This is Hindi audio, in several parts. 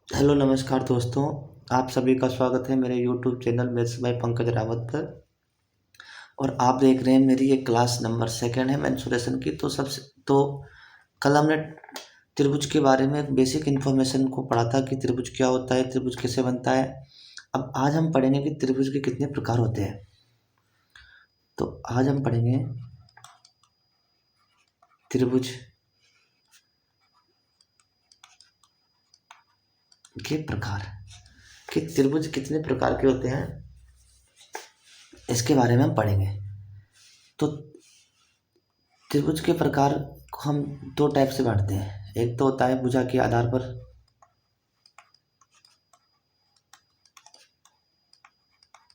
हेलो नमस्कार दोस्तों। आप सभी का स्वागत है मेरे YouTube channel maths by Pankaj Rawat पर। और आप देख रहे हैं मेरी ये क्लास नंबर सेकंड है मेंसुरेशन की। तो कल हमने त्रिभुज के बारे में एक बेसिक इन्फॉर्मेशन को पढ़ा था कि त्रिभुज क्या होता है, त्रिभुज कैसे बनता है। अब आज हम पढ़ेंगे कि त्रिभुज के कितने प्रकार होते हैं। तो आज हम पढ़ेंगे त्रिभुज के प्रकार, कि त्रिभुज कितने प्रकार के होते हैं, इसके बारे में हम पढ़ेंगे। तो त्रिभुज के प्रकार को हम दो टाइप से बांटते हैं। एक तो होता है भुजा के आधार पर,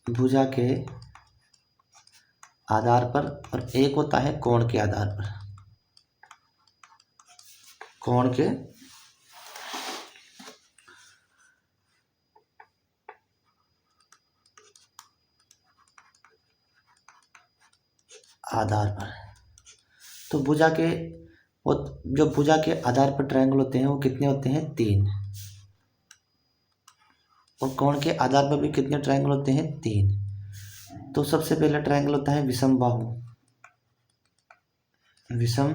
भुजा के आधार पर, और एक होता है कोण के आधार पर, कोण के आधार पर। तो भुजा के वो जो भुजा के आधार पर ट्रायंगल होते हैं वो कितने होते हैं? तीन। और कोण के आधार पर भी कितने ट्रायंगल होते हैं? तीन। तो सबसे पहला ट्रायंगल होता है विषम बाहु, विषम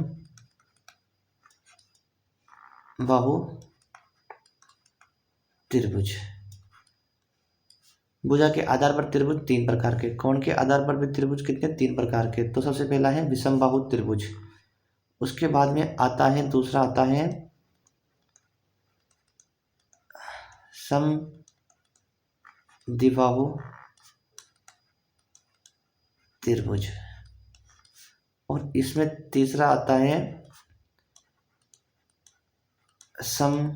बाहु त्रिभुज। भुजा के आधार पर त्रिभुज तीन प्रकार के, कोण के आधार पर भी त्रिभुज कितने? तीन प्रकार के। तो सबसे पहला है विषम बाहु त्रिभुज। उसके बाद में आता है, दूसरा आता है समद्विबाहु त्रिभुज। और इसमें तीसरा आता है समबाहु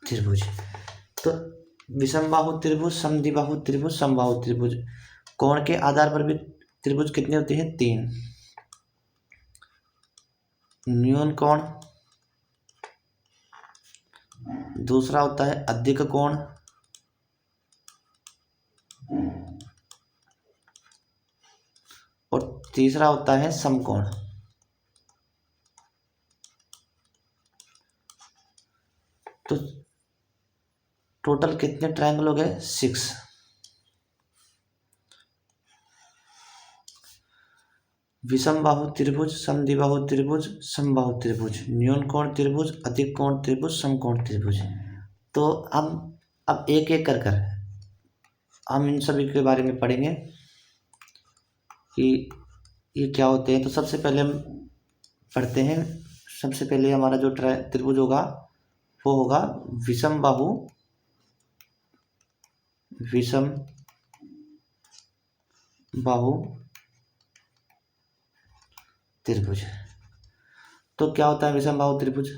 त्रिभुज। तो विषमबाहु त्रिभुज, समद्विबाहु त्रिभुज, समबाहु त्रिभुज। कोण के आधार पर भी त्रिभुज कितने होते हैं? तीन। न्यून कोण, दूसरा होता है अधिक कोण, और तीसरा होता है समकोण। तो टोटल कितने ट्रायंगल हो गए? 6। विषमबाहु त्रिभुज, समद्विबाहु त्रिभुज, समबाहु त्रिभुज, न्यून कोण त्रिभुज, अधिक कोण त्रिभुज, समकोण त्रिभुज। तो हम अब एक एक कर हम इन सभी के बारे में पढ़ेंगे कि ये क्या होते हैं। तो सबसे पहले हम पढ़ते हैं, सबसे पहले हमारा जो त्रिभुज होगा वो होगा विषम बाहु, विषम बाहु त्रिभुज। तो क्या होता है विषम बाहु त्रिभुज?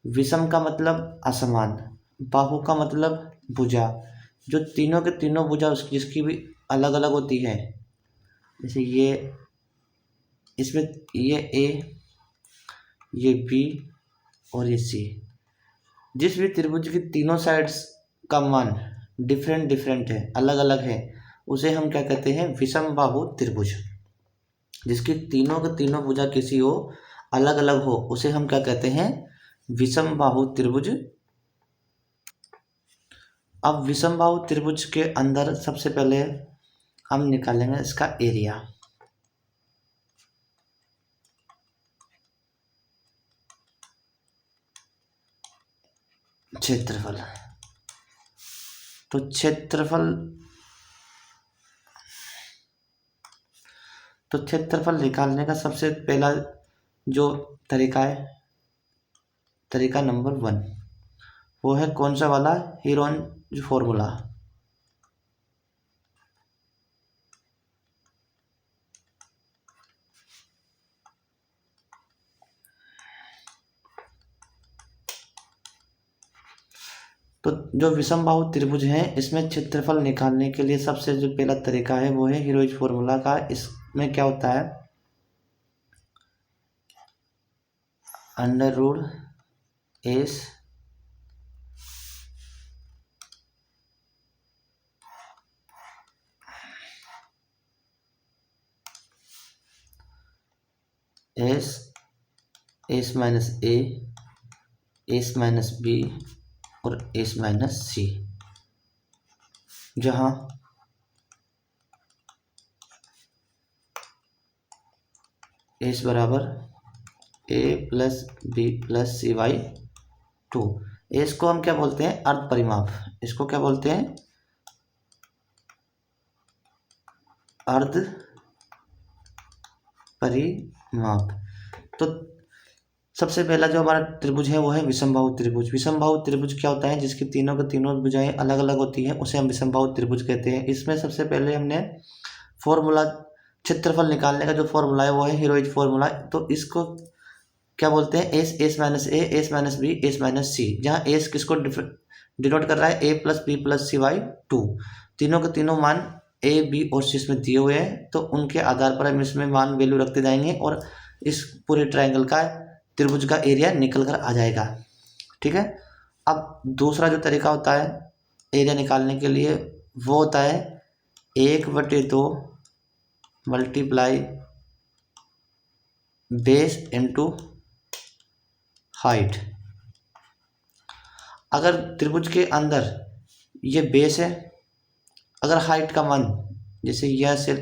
विषम का मतलब असमान, बाहु का मतलब भुजा। जो तीनों के तीनों भुजा जिसकी भी अलग अलग होती है, जैसे ये, इसमें ये ए, ये बी और ये सी। जिस भी त्रिभुज की तीनों साइड्स का मान डिफरेंट डिफरेंट है, अलग अलग है, उसे हम क्या कहते हैं? विषम बाहु त्रिभुज। जिसकी तीनों के तीनों भुजा किसी हो, अलग अलग हो, उसे हम क्या कहते हैं? विषम बाहु त्रिभुज। अब विषम बाहु त्रिभुज के अंदर सबसे पहले हम निकालेंगे इसका एरिया, क्षेत्रफल। तो क्षेत्रफल निकालने का सबसे पहला जो तरीका है, तरीका नंबर 1, वो है कौन सा वाला? Heron formula. तो जो विषम बाहु त्रिभुज है, इसमें क्षेत्रफल निकालने के लिए सबसे जो पहला तरीका है वो है हीरोइज फॉर्मूला का। इसमें क्या होता है? Under root S S S minus A, S minus B और एस माइनस सी, जहाँ एस बराबर A plus B plus C by 2। S को हम क्या बोलते हैं? अर्ध परिमाप। इसको क्या बोलते हैं? अर्ध परिमाप। तो सबसे पहला जो हमारा त्रिभुज है वो है विषमबाहु त्रिभुज। विषमबाहु त्रिभुज क्या होता है? जिसकी तीनों के तीनों भुजाएं अलग अलग होती हैं, उसे हम विषमबाहु त्रिभुज कहते हैं। इसमें सबसे पहले हमने फॉर्मूला, क्षेत्रफल निकालने का जो फॉर्मूला है वो है हीरोइज फॉर्मूला। तो इसको क्या बोलते हैं? S, S minus A, S minus B, S minus C, जहाँ एस किसको डिनोट कर रहा है? A plus B plus C by 2। तीनों के तीनों मान ए, बी और सी इसमें दिए हुए हैं, तो उनके आधार पर हम इसमें मान वैल्यू रखते जाएंगे और इस पूरे ट्रायंगल का, त्रिभुज का एरिया निकल कर आ जाएगा। ठीक है। अब दूसरा जो तरीका होता है एरिया निकालने के लिए वो होता है 1/2 मल्टीप्लाई बेस इंटू हाइट। अगर त्रिभुज के अंदर ये बेस है, अगर हाइट का मान, जैसे यह से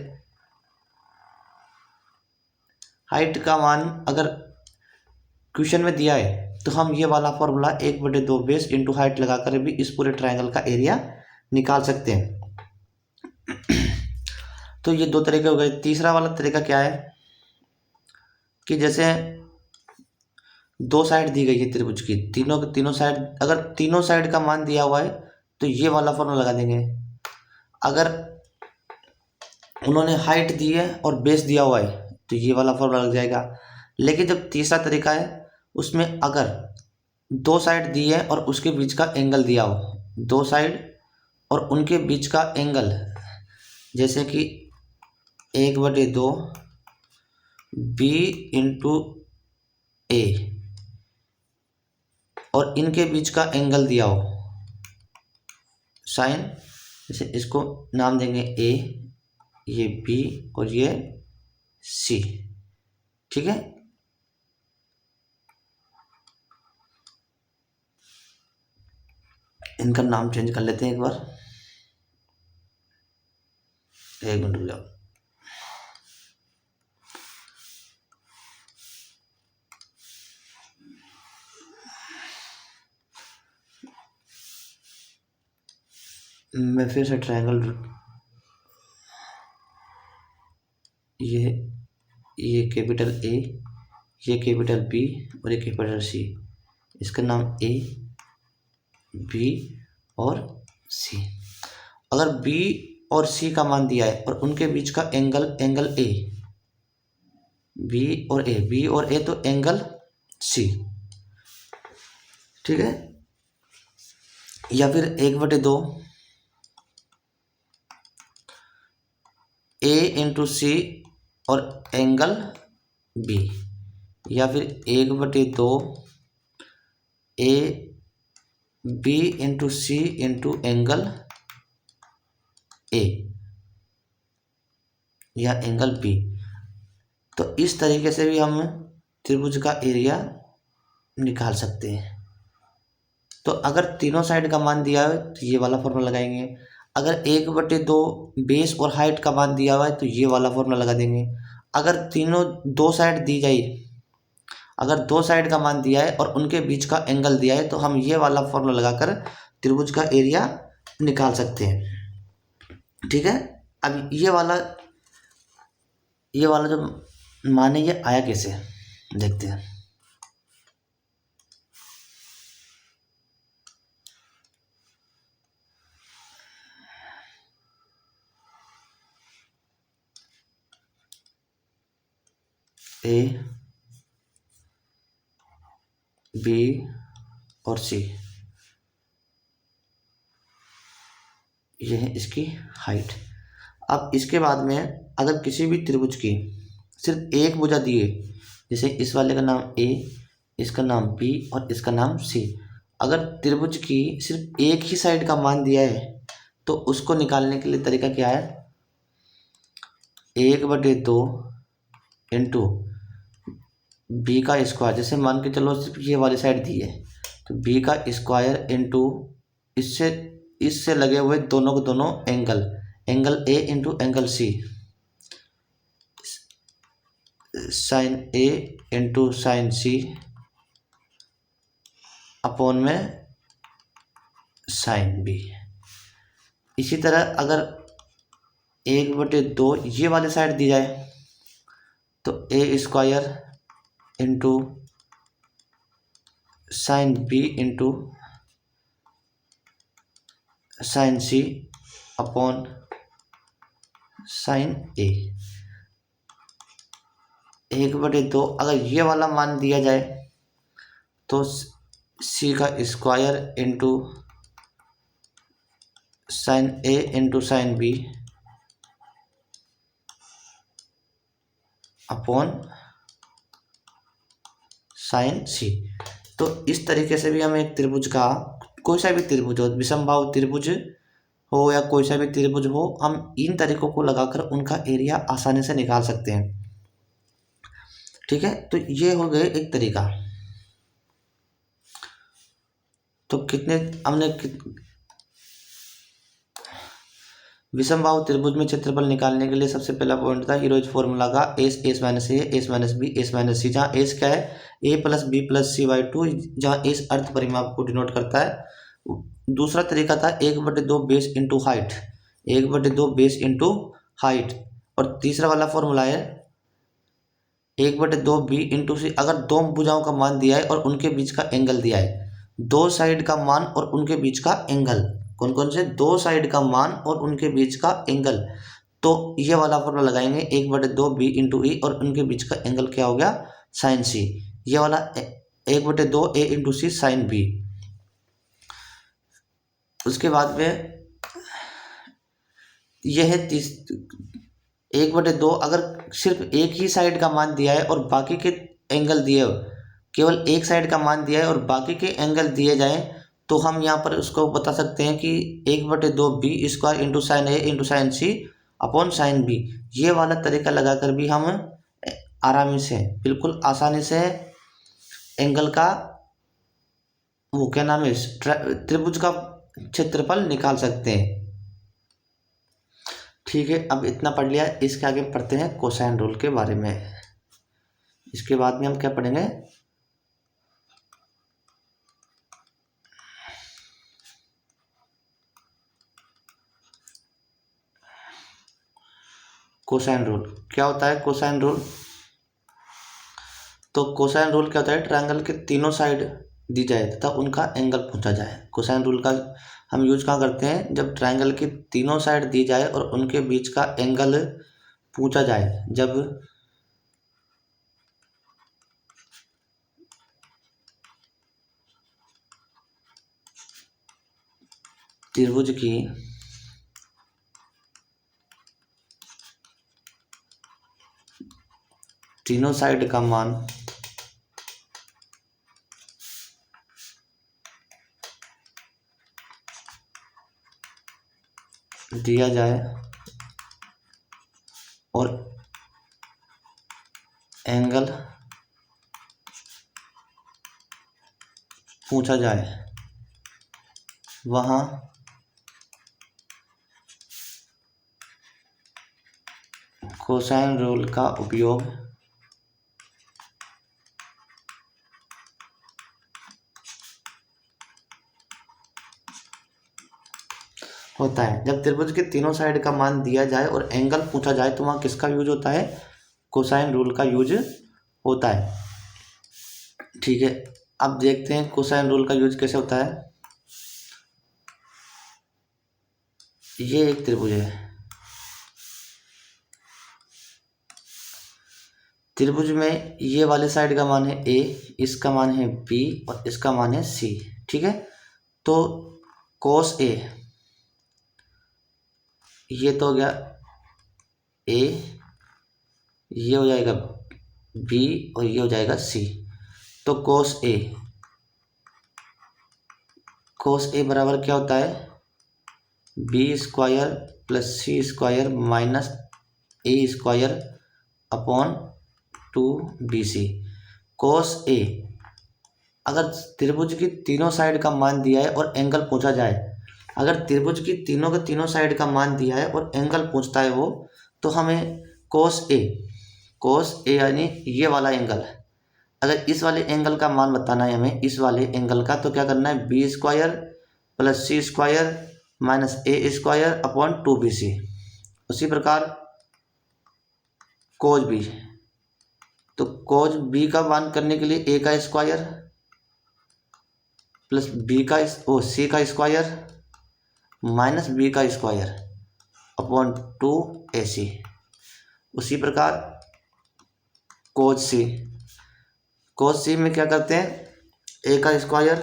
हाइट का मान अगर क्वेश्चन में दिया है, तो हम ये वाला फॉर्मूला 1/2 बेस इंटू हाइट लगाकर भी इस पूरे ट्रायंगल का एरिया निकाल सकते हैं। तो ये दो तरीके हो गए। तीसरा वाला तरीका क्या है कि जैसे दो साइड दी गई है त्रिभुज की, तीनों के तीनों साइड, अगर तीनों साइड का मान दिया हुआ है तो ये वाला फॉर्मूला लगा देंगे। अगर उन्होंने हाइट दी है और बेस दिया हुआ है तो ये वाला फॉर्मूला लग जाएगा। लेकिन जब तीसरा तरीका है उसमें अगर दो साइड दी है और उसके बीच का एंगल दिया हो, दो साइड और उनके बीच का एंगल, जैसे कि 1/2 बी इंटू ए और इनके बीच का एंगल दिया हो साइन, जैसे इसको नाम देंगे ए, ये बी और ये सी। ठीक है। इनका नाम चेंज कर लेते हैं एक बार, एक मिनट रुक जाओ। मैं फिर से ट्रायंगल, ये कैपिटल ए, ये कैपिटल बी और ये कैपिटल सी, इसका नाम ए, बी और सी। अगर बी और सी का मान दिया है और उनके बीच का एंगल ए, बी और ए तो एंगल सी। ठीक है। या फिर 1/2 ए इंटू सी और एंगल बी, या फिर 1/2 A B into C into angle A या एंगल बी। तो इस तरीके से भी हम त्रिभुज का एरिया निकाल सकते हैं। तो अगर तीनों साइड का मान दिया है तो ये वाला फॉर्मूला लगाएंगे। अगर 1/2 बेस और हाइट का मान दिया हुआ है तो ये वाला फॉर्मूला लगा देंगे। अगर तीनों दो साइड दी जाए, अगर दो साइड का मान दिया है और उनके बीच का एंगल दिया है तो हम ये वाला फॉर्मूला लगाकर त्रिभुज का एरिया निकाल सकते हैं। ठीक है। अब ये वाला जो मान है ये आया कैसे, देखते हैं। ए, बी और सी, ये है इसकी हाइट। अब इसके बाद में अगर किसी भी त्रिभुज की सिर्फ एक भुजा दिए, जैसे इस वाले का नाम ए, इसका नाम बी और इसका नाम सी, अगर त्रिभुज की सिर्फ एक ही साइड का मान दिया है तो उसको निकालने के लिए तरीका क्या है? 1/2 इंटू बी का स्क्वायर, जैसे मान के चलो सिर्फ ये वाली साइड दी है, तो बी का स्क्वायर इंटू इससे इससे लगे हुए दोनों के दोनों angle, angle A into angle C, sine A into sine C upon में साइन बी। इसी तरह अगर 1/2 ये वाली साइड दी जाए, तो A square into sine B into sine C upon sine A. 1/2 अगर ये वाला मान दिया जाए, तो सी का square into sine A into sine B upon sine C. तो इस तरीके से भी हम एक त्रिभुज का, कोई सा भी त्रिभुज हो, विषमबाहु त्रिभुज हो या कोई सा भी त्रिभुज हो, हम इन तरीकों को लगाकर उनका एरिया आसानी से निकाल सकते हैं। ठीक है, तो ये हो गए एक तरीका। तो कितने हमने विषमबाहु त्रिभुज में क्षेत्रफल निकालने के लिए सबसे पहला पॉइंट था हीरोइज फॉर्मूला का S minus A, S minus B, S minus C, जहाँ एस क्या है A plus B plus C by 2, जहाँ एस अर्थ परिमाप को डिनोट करता है। दूसरा तरीका था 1/2 base into height, 1/2 base into height. और तीसरा वाला फॉर्मूला है 1/2 बी इंटू सी। अगर दो भुजाओं का मान दिया है और उनके बीच का एंगल दिया है, दो साइड का मान और उनके बीच का एंगल, कौन कौन से, दो साइड का मान और उनके बीच का एंगल, तो ये वाला फॉर्मूला लगाएंगे 1/2 बी इंटू ई और उनके बीच का एंगल क्या हो गया, साइन सी। ये वाला 1/2 ए इंटू सी साइन बी। उसके बाद में यह है 1/2, अगर सिर्फ एक ही साइड का मान दिया है और बाकी के एंगल दिए हो, केवल एक साइड का मान दिया है और बाकी के एंगल दिए जाएं, तो हम यहाँ पर उसको बता सकते हैं कि 1/2 B square into sine A into sine C upon sine B. ये वाला तरीका लगाकर भी हम आरामी से, बिल्कुल आसानी से एंगल का, वो क्या नाम है, त्रिभुज का क्षेत्रफल निकाल सकते हैं। ठीक है, अब इतना पढ़ लिया, इसके आगे पढ़ते हैं कोसाइन रूल के बारे में। इसके बाद में हम क्या पढ़ेंगे, कोसाइन रूल। क्या होता है कोसाइन रूल, तो कोसाइन रूल क्या होता है, ट्रायंगल के तीनों साइड दी जाए तथा उनका एंगल पूछा जाए। कोसाइन रूल का हम यूज कहाँ करते हैं, जब ट्रायंगल की तीनों साइड दी जाए और उनके बीच का एंगल पूछा जाए। जब त्रिभुज की तीनों साइड का मान दिया जाए और एंगल पूछा जाए, वहाँ कोसाइन रूल का उपयोग होता है। जब त्रिभुज के तीनों साइड का मान दिया जाए और एंगल पूछा जाए, तो वहाँ किसका यूज होता है, कोसाइन रूल का यूज होता है। ठीक है, अब देखते हैं कोसाइन रूल का यूज कैसे होता है। ये एक त्रिभुज है, त्रिभुज में ये वाले साइड का मान है ए, इसका मान है बी और इसका मान है सी। ठीक है, तो कोस ए, ये तो हो गया ए, ये हो जाएगा बी और ये हो जाएगा सी। तो कोस ए, कोस ए बराबर क्या होता है, बी स्क्वायर प्लस सी स्क्वायर माइनस ए स्क्वायर अपॉन 2bc। कोस ए, अगर त्रिभुज की तीनों साइड का मान दिया है और एंगल पूछा जाए, अगर त्रिभुज की तीनों के तीनों साइड का मान दिया है और एंगल पूछता है वो, तो हमें कोस ए यानी ये वाला एंगल, अगर इस वाले एंगल का मान बताना है हमें, इस वाले एंगल का, तो क्या करना है, बी स्क्वायर प्लस सी स्क्वायर माइनस ए स्क्वायर अपॉन 2bc। उसी प्रकार कोज बी, तो कोज बी का मान करने के लिए ए का स्क्वायर प्लस सी का स्क्वायर माइनस बी का स्क्वायर अपॉन 2ac। उसी प्रकार कोज सी में क्या करते हैं, ए का स्क्वायर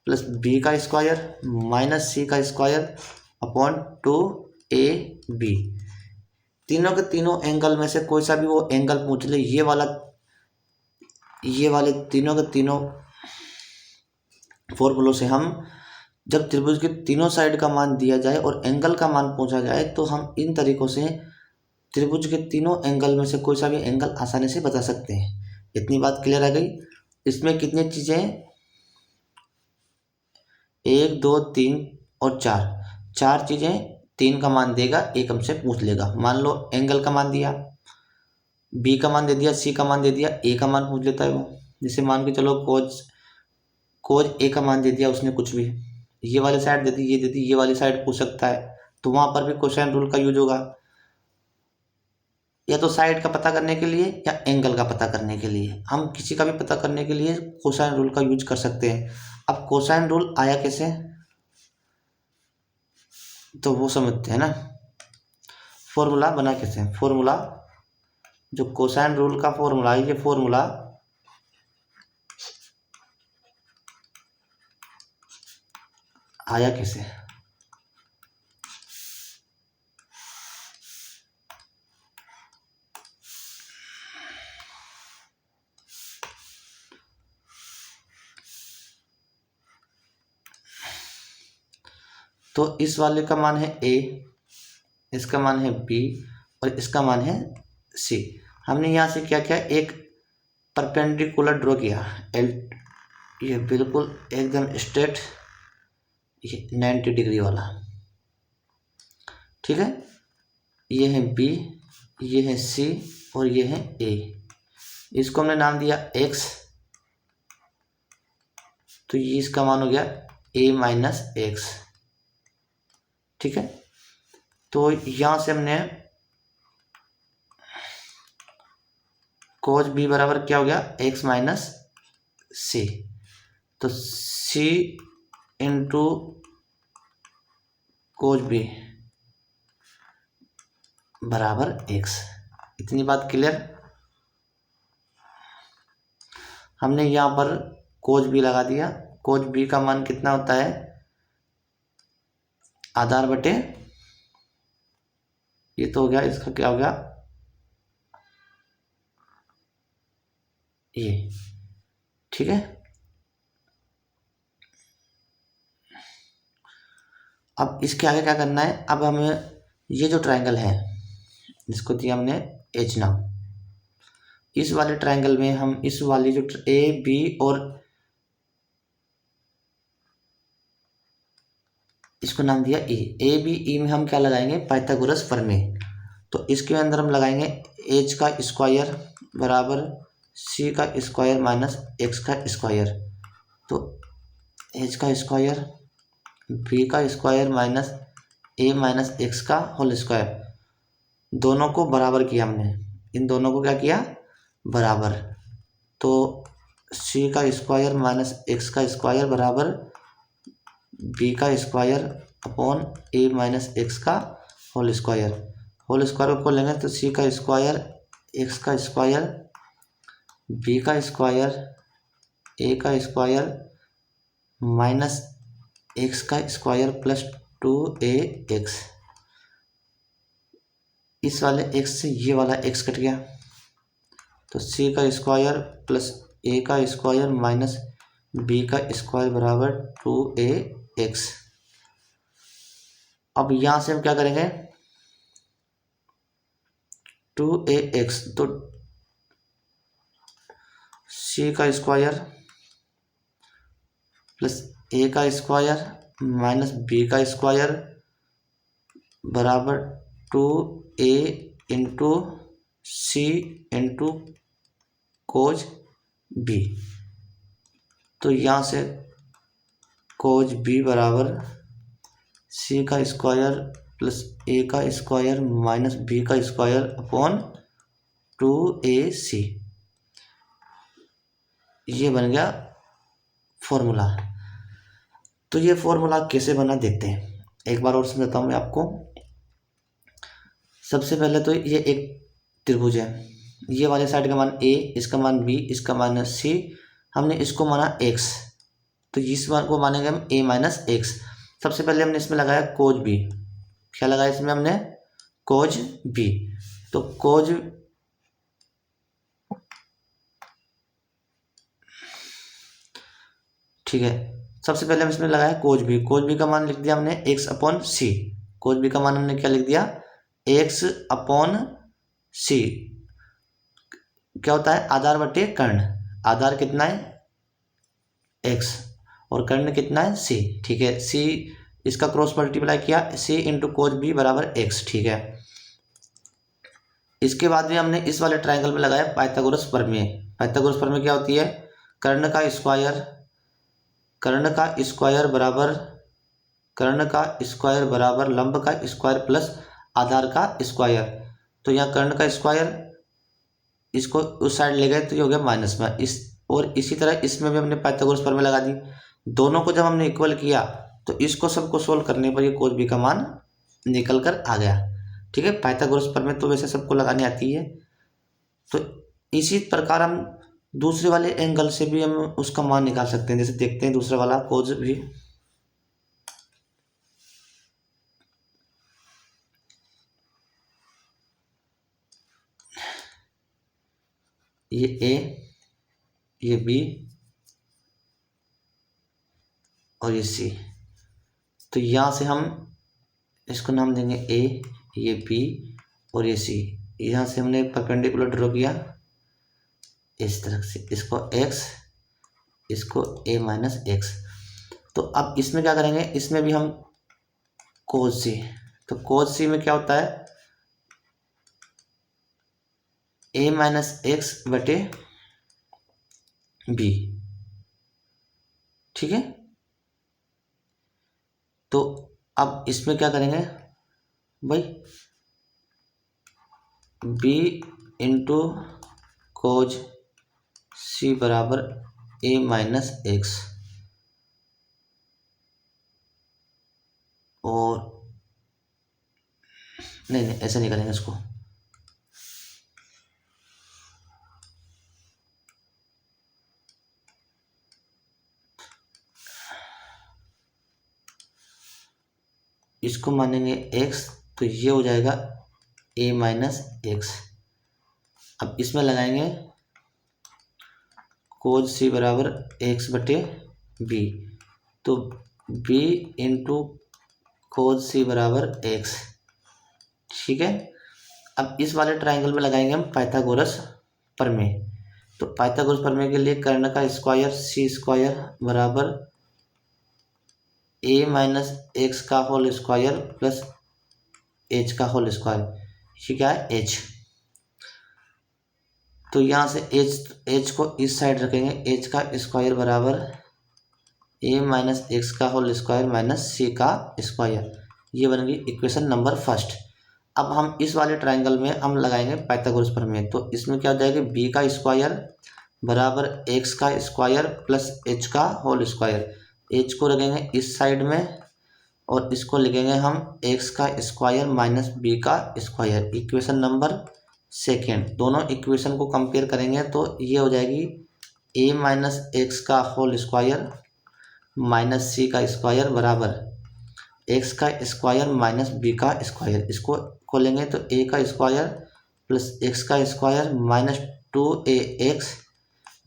प्लस बी का स्क्वायर माइनस सी का स्क्वायर अपॉन 2ab। तीनों के तीनों एंगल में से कोई सा भी वो एंगल पूछ ले, ये वाले तीनों के तीनों फॉर्मूलों से हम, जब त्रिभुज के तीनों साइड का मान दिया जाए और एंगल का मान पूछा जाए, तो हम इन तरीकों से त्रिभुज के तीनों एंगल में से कोई सा भी एंगल आसानी से बता सकते हैं। इतनी बात क्लियर आ गई। इसमें कितनी चीज़ें, 1 2 3 और 4 चीज़ें, 3 का मान देगा, एक हमसे पूछ लेगा। मान लो एंगल का मान दिया, बी का मान दे दिया, सी का मान दे दिया, ए का मान पूछ लेता है वो। जैसे मान के चलो कोज ए का मान दे दिया उसने, कुछ भी ये वाली साइड दे दी, ये दे दी, ये वाली साइड पूछ सकता है, तो वहाँ पर भी कोसाइन रूल का यूज होगा, या तो साइड का पता करने के लिए या एंगल का पता करने के लिए। हम किसी का भी पता करने के लिए कोसाइन रूल का यूज कर सकते हैं। अब कोसाइन रूल आया कैसे, तो वो समझते हैं ना। फॉर्मूला बना कैसे, फॉर्मूला जो कोसाइन रूल का फॉर्मूला है, ये फॉर्मूला आया कैसे, तो इस वाले का मान है ए, इसका मान है बी और इसका मान है सी। हमने यहाँ से क्या किया, एक परपेंडिकुलर ड्रॉ किया, ये बिल्कुल एकदम स्ट्रेट, ये 90 डिग्री वाला, ठीक है। ये है बी, ये है सी और ये है ए। इसको हमने नाम दिया एक्स, तो ये इसका मान हो गया ए माइनस एक्स, ठीक है। तो यहाँ से हमने कोज बी बराबर क्या हो गया, एक्स माइनस सी, तो सी इंटू कोज बी बराबर एक्स। इतनी बात क्लियर। हमने यहाँ पर कोज बी लगा दिया। कोज बी का मान कितना होता है, आधार बटे, ये तो हो गया, इसका क्या हो गया, ये, ठीक है। अब इसके आगे क्या करना है, अब हमें ये जो ट्रायंगल है, इसको दिया हमने एच नाम, इस वाले ट्रायंगल में हम इस वाली जो ए बी और इसको नाम दिया ए बी ई में हम क्या लगाएंगे, पाइथागोरस प्रमेय। तो इसके अंदर हम लगाएंगे एच का स्क्वायर बराबर सी का स्क्वायर माइनस एक्स का स्क्वायर, तो एच का स्क्वायर बी का स्क्वायर माइनस ए माइनस एक्स का होल स्क्वायर, दोनों को बराबर किया हमने, इन दोनों को क्या किया, बराबर। तो सी का स्क्वायर माइनस एक्स का स्क्वायर बराबर बी का स्क्वायर अपॉन ए माइनस एक्स का होल स्क्वायर को लेंगे, तो सी का स्क्वायर एक्स का स्क्वायर बी का स्क्वायर ए का स्क्वायर माइनस एक्स का स्क्वायर प्लस 2ax। इस वाले x से ये वाला x कट गया, तो c का स्क्वायर प्लस a का स्क्वायर माइनस b का स्क्वायर बराबर 2ax। अब यहाँ से हम क्या करेंगे, 2ax, तो सी का स्क्वायर प्लस ए का स्क्वायर माइनस बी का स्क्वायर बराबर 2a इंटू सी इंटू कोज बी। तो यहाँ से कोज बी बराबर सी का स्क्वायर प्लस ए का स्क्वायर माइनस बी का स्क्वायर अपॉन 2ac, ये बन गया फॉर्मूला। तो ये फॉर्मूला कैसे बना देखते हैं, एक बार और समझाता हूँ मैं आपको। सबसे पहले तो ये एक त्रिभुज है, ये वाले साइड का मान a, इसका मान b, इसका मान c, हमने इसको माना x, तो इस मान को मानेंगे हम a माइनस एक्स। सबसे पहले हमने इसमें लगाया कोज b, क्या लगाया इसमें हमने कोज b, तो कोज ठीक है। सबसे पहले हम इसमें लगाया कोज बी का मान लिख दिया हमने x अपॉन सी, कोज बी का मान हमने क्या लिख दिया x अपॉन सी। क्या होता है आधार बटे कर्ण, आधार कितना है x और कर्ण कितना है c, ठीक है। c इसका क्रॉस मल्टीप्लाई किया, c इंटू कोज बी बराबर x, ठीक है। इसके बाद में हमने इस वाले ट्रायंगल में लगाया पाइथागोरस प्रमेय। पाइथागोरस प्रमेय क्या होती है, कर्ण का स्क्वायर बराबर लंब का स्क्वायर प्लस आधार का स्क्वायर। तो यहाँ कर्ण का स्क्वायर इसको उस साइड ले गए तो ये हो गया माइनस में, इस और इसी तरह इसमें भी हमने पाइथागोरस प्रमेय लगा दी। दोनों को जब हमने इक्वल किया तो इसको सबको सोल्व करने पर ये कोज बी का मान निकल कर आ गया, ठीक है। पाइथागोरस प्रमेय तो वैसे सबको लगानी आती है। तो इसी प्रकार हम दूसरे वाले एंगल से भी हम उसका मान निकाल सकते हैं, जैसे देखते हैं दूसरा वाला कोज भी। ये ए, ये बी और ये सी। तो यहाँ से हम इसको नाम देंगे ए, ये बी और ये सी। यहाँ से हमने परपेंडिकुलर ड्रॉ किया इस तरह से, इसको x, इसको a माइनस एक्स। तो अब इसमें क्या करेंगे, इसमें भी हम कोज सी, तो कोज सी में क्या होता है a माइनस एक्स बटे बी, ठीक है। तो अब इसमें क्या करेंगे भाई, b इंटू कोज सी बराबर a माइनस एक्स, और नहीं ऐसा नहीं करेंगे इसको, इसको मानेंगे x, तो ये हो जाएगा a माइनस एक्स। अब इसमें लगाएंगे कोज सी बराबर x बटे बी, तो b इंटू कोज सी बराबर x, ठीक है। अब इस वाले ट्रायंगल में लगाएंगे हम पाइथागोरस प्रमेय। तो पाइथागोरस प्रमेय के लिए कर्ण का स्क्वायर सी स्क्वायर बराबर a माइनस एक्स का होल स्क्वायर प्लस h का होल स्क्वायर, ये क्या है h। तो यहाँ से h को इस साइड रखेंगे, h का स्क्वायर बराबर a माइनस एक्स का होल स्क्वायर माइनस c का स्क्वायर, ये बन गई इक्वेशन नंबर फर्स्ट। अब हम इस वाले ट्रायंगल में हम लगाएंगे पाइथागोरस प्रमेय। तो इसमें क्या हो जाएगा, b का स्क्वायर बराबर x का स्क्वायर प्लस h का होल स्क्वायर, h को रखेंगे इस साइड में और इसको लिखेंगे हम x का स्क्वायर माइनस b का स्क्वायर, इक्वेशन नंबर सेकेंड। दोनों इक्वेशन को कंपेयर करेंगे तो ये हो जाएगी a माइनस एक्स का होल स्क्वायर माइनस c का स्क्वायर बराबर x का स्क्वायर माइनस b का स्क्वायर। इसको खोलेंगे तो a का स्क्वायर प्लस x का square minus 2ax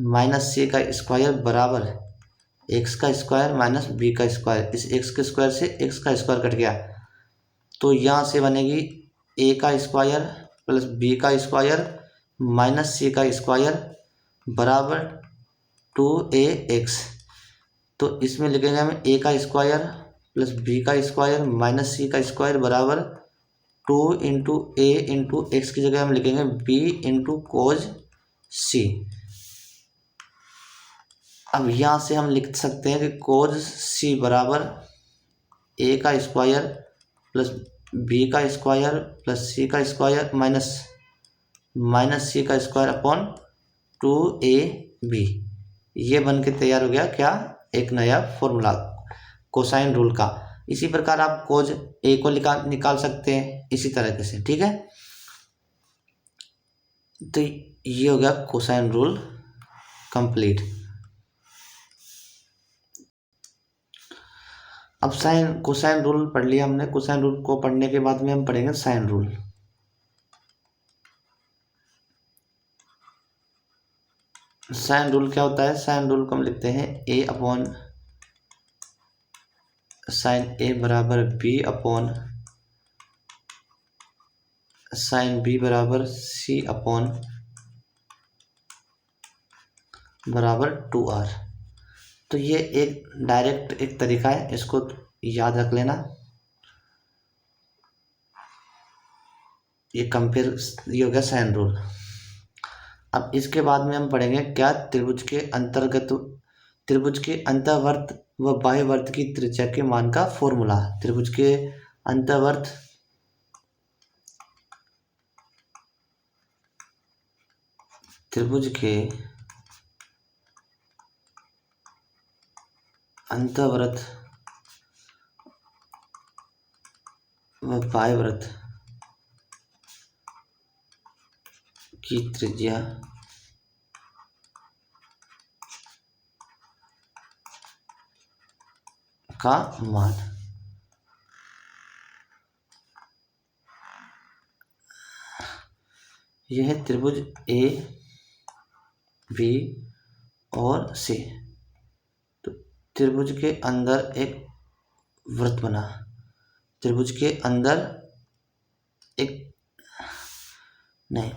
minus c का स्क्वायर बराबर x का स्क्वायर माइनस b का स्क्वायर। इस x के स्क्वायर से x का स्क्वायर कट गया, तो यहाँ से बनेगी a का स्क्वायर प्लस b का स्क्वायर माइनस c का स्क्वायर बराबर 2ax। तो इसमें लिखेंगे हम a का स्क्वायर प्लस b का स्क्वायर माइनस c का स्क्वायर बराबर 2 इंटू ए इंटू एक्स की जगह हम लिखेंगे b इंटू कोज c। अब यहाँ से हम लिख सकते हैं कि कोज c बराबर a का स्क्वायर प्लस b का स्क्वायर प्लस c का स्क्वायर माइनस c का स्क्वायर अपॉन 2ab। ये बन के तैयार हो गया क्या, एक नया फॉर्मूला कोसाइन रूल का। इसी प्रकार आप कोज ए को निकाल सकते हैं इसी तरीके से, ठीक है। तो ये हो गया कोसाइन रूल कंप्लीट। अब कोसाइन रूल पढ़ लिया हमने। कोसाइन रूल को पढ़ने के बाद में हम पढ़ेंगे साइन रूल। साइन रूल क्या होता है? साइन रूल को हम लिखते हैं a अपॉन साइन a बराबर b अपॉन साइन b बराबर c अपॉन बराबर 2r। तो ये एक डायरेक्ट एक तरीका है, इसको याद रख लेना। ये कंपेयर, ये हो गया साइन रूल। अब इसके बाद में हम पढ़ेंगे क्या, त्रिभुज के अंतर्वर्त व बाह्यवर्त की त्रिज्या के मान का फॉर्मूला। त्रिभुज के अंतर्वर्त व बाह्यवर्त की त्रिज्या का मान। यह है त्रिभुज ए बी और सी। तो त्रिभुज के अंदर एक वृत्त बना, त्रिभुज के अंदर एक नहीं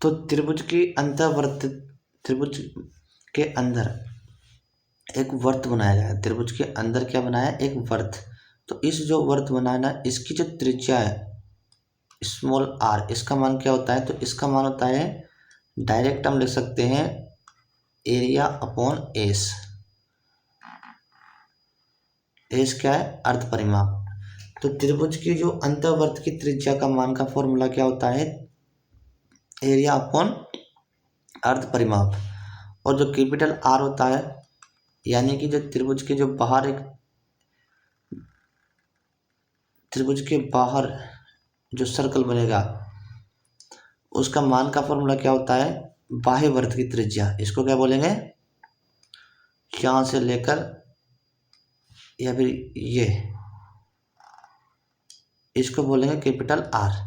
तो त्रिभुज के अंदर एक वर्त बनाया गया है। त्रिभुज के अंदर क्या बनाया, एक वर्त। तो इस जो वर्त बनाया ना, इसकी जो त्रिज्या है स्मॉल r, इसका मान क्या होता है? तो इसका मान होता है, डायरेक्ट हम लिख सकते हैं एरिया अपॉन एस। एस क्या है? अर्ध परिमाप। तो त्रिभुज की जो अंतर्वर्त की त्रिज्या का मान का फॉर्मूला क्या होता है? एरिया अपॉन अर्ध परिमाप। और जो कैपिटल आर होता है, यानी कि जो त्रिभुज के जो बाहर एक त्रिभुज के बाहर जो सर्कल बनेगा उसका मान का फॉर्मूला क्या होता है? बाह्य वर्त की त्रिज्या। इसको क्या बोलेंगे? यहाँ से लेकर या फिर ये, इसको बोलेंगे कैपिटल आर।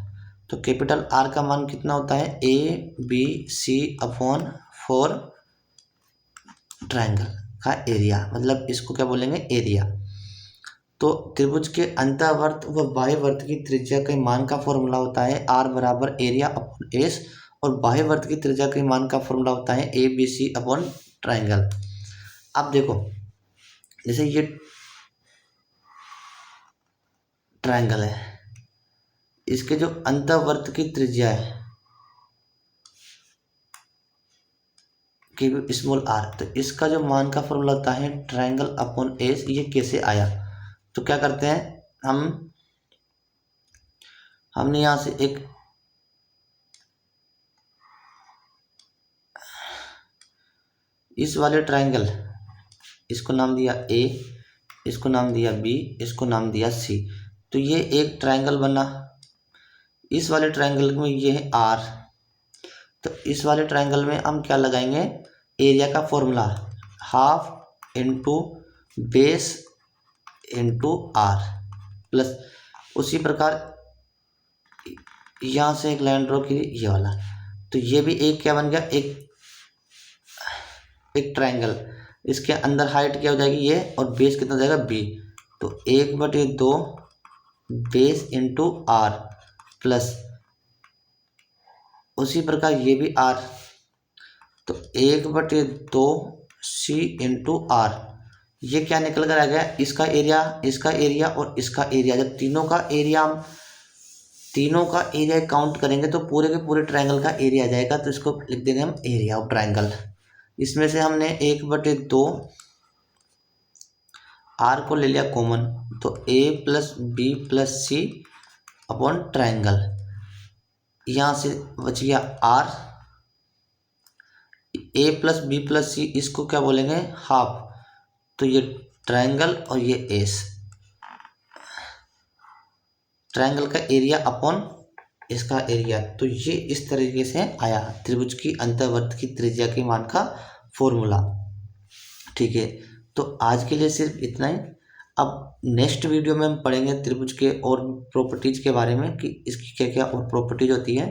तो कैपिटल आर का मान कितना होता है? A B C upon 4 triangle का एरिया, मतलब इसको क्या बोलेंगे? एरिया। तो त्रिभुज के अंतर्वर्त व बाह्यवर्त की त्रिज्या के मान का फॉर्मूला होता है आर बराबर एरिया अपॉन एस, और बाह्यवर्त की त्रिज्या के मान का फॉर्मूला होता है A B C upon triangle. अब देखो, जैसे ये ट्रायंगल है, इसके जो अंतर्वर्त की त्रिज्या है कि स्मॉल आर, तो इसका जो मान का फॉर्मूला होता है ट्रायंगल अपॉन एस। ये कैसे आया? तो क्या करते हैं, हमने यहाँ से एक इस वाले ट्रायंगल, इसको नाम दिया ए, इसको नाम दिया बी, इसको नाम दिया सी। तो ये एक ट्रायंगल बना, इस वाले ट्रायंगल में ये है आर, तो इस वाले ट्रायंगल में हम क्या लगाएंगे, एरिया का formula half into base into R plus, उसी प्रकार यहाँ से एक लाइन ड्रॉ की ये वाला, तो ये भी एक क्या बन गया, एक ट्रायंगल। इसके अंदर हाइट क्या हो जाएगी ये, और बेस कितना हो जाएगा बी, तो 1/2 बेस इंटू आर प्लस, उसी प्रकार ये भी आर, तो 1/2 सी इंटू आर। ये क्या निकल कर आ गया, इसका एरिया और इसका एरिया, जब तीनों का एरिया काउंट करेंगे तो पूरे के पूरे ट्रायंगल का एरिया आ जाएगा, तो इसको लिख देंगे हम एरिया ऑफ ट्रायंगल। इसमें से हमने 1/2 आर को ले लिया कॉमन, तो A plus B plus C upon triangle, यहाँ से बच गया R, A plus B plus C इसको क्या बोलेंगे हाफ, तो ये ट्रायंगल और ये एस, ट्रायंगल का एरिया अपॉन इसका एरिया, तो ये इस तरीके से आया त्रिभुज की अंतर्वृत्त की त्रिज्या के मान का फॉर्मूला। ठीक है, तो आज के लिए सिर्फ इतना ही। अब नेक्स्ट वीडियो में हम पढ़ेंगे त्रिभुज के और प्रॉपर्टीज के बारे में कि इसकी क्या क्या और प्रॉपर्टीज होती है।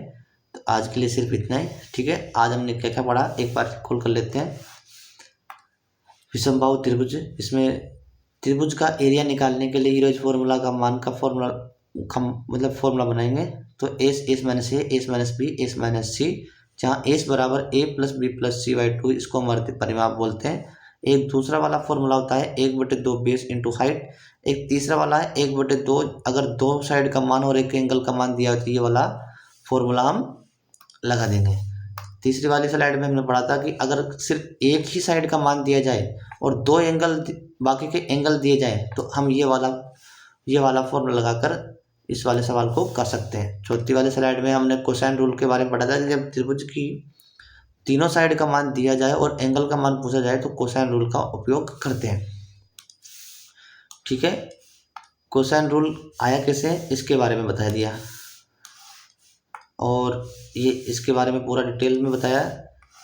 तो आज के लिए सिर्फ इतना ही। ठीक है, आज हमने क्या क्या पढ़ा एक बार खोल कर लेते हैं। विषमबाहु त्रिभुज, इसमें त्रिभुज का एरिया निकालने के लिए हीरोज फॉर्मूला का मान का फॉर्मूला फॉर्मूला बनाएंगे। तो S minus A, S minus B, S minus C, जहाँ एस बराबर A plus B plus C by 2, इसको हम वर्धित परिमाप बोलते हैं। एक दूसरा वाला फॉर्मूला होता है 1/2 बेस इंटू हाइट। एक तीसरा वाला है 1/2, अगर दो साइड का मान और एक एंगल का मान दिया हो तो ये वाला फॉर्मूला हम लगा देंगे। तीसरी वाली स्लाइड में हमने पढ़ा था कि अगर सिर्फ एक ही साइड का मान दिया जाए और दो एंगल बाकी के एंगल दिए जाए तो हम ये वाला फॉर्मूला लगाकर इस वाले सवाल को कर सकते हैं। चौथी वाली स्लाइड में हमने कोसाइन रूल के बारे में पढ़ा था कि जब त्रिभुज की तीनों साइड का मान दिया जाए और एंगल का मान पूछा जाए तो कोसाइन रूल का उपयोग करते हैं। ठीक है, कोसाइन रूल आया कैसे इसके बारे में बता दिया, और ये इसके बारे में पूरा डिटेल में बताया।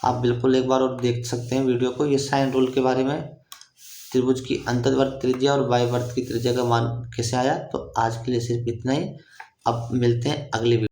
आप बिल्कुल एक बार और देख सकते हैं वीडियो को। ये साइन रूल के बारे में, त्रिभुज की अंतर्वृत्त त्रिज्या और वायवृत्त की त्रिज्या का मान कैसे आया। तो आज के लिए सिर्फ इतना ही। अब मिलते हैं अगली वीडियो।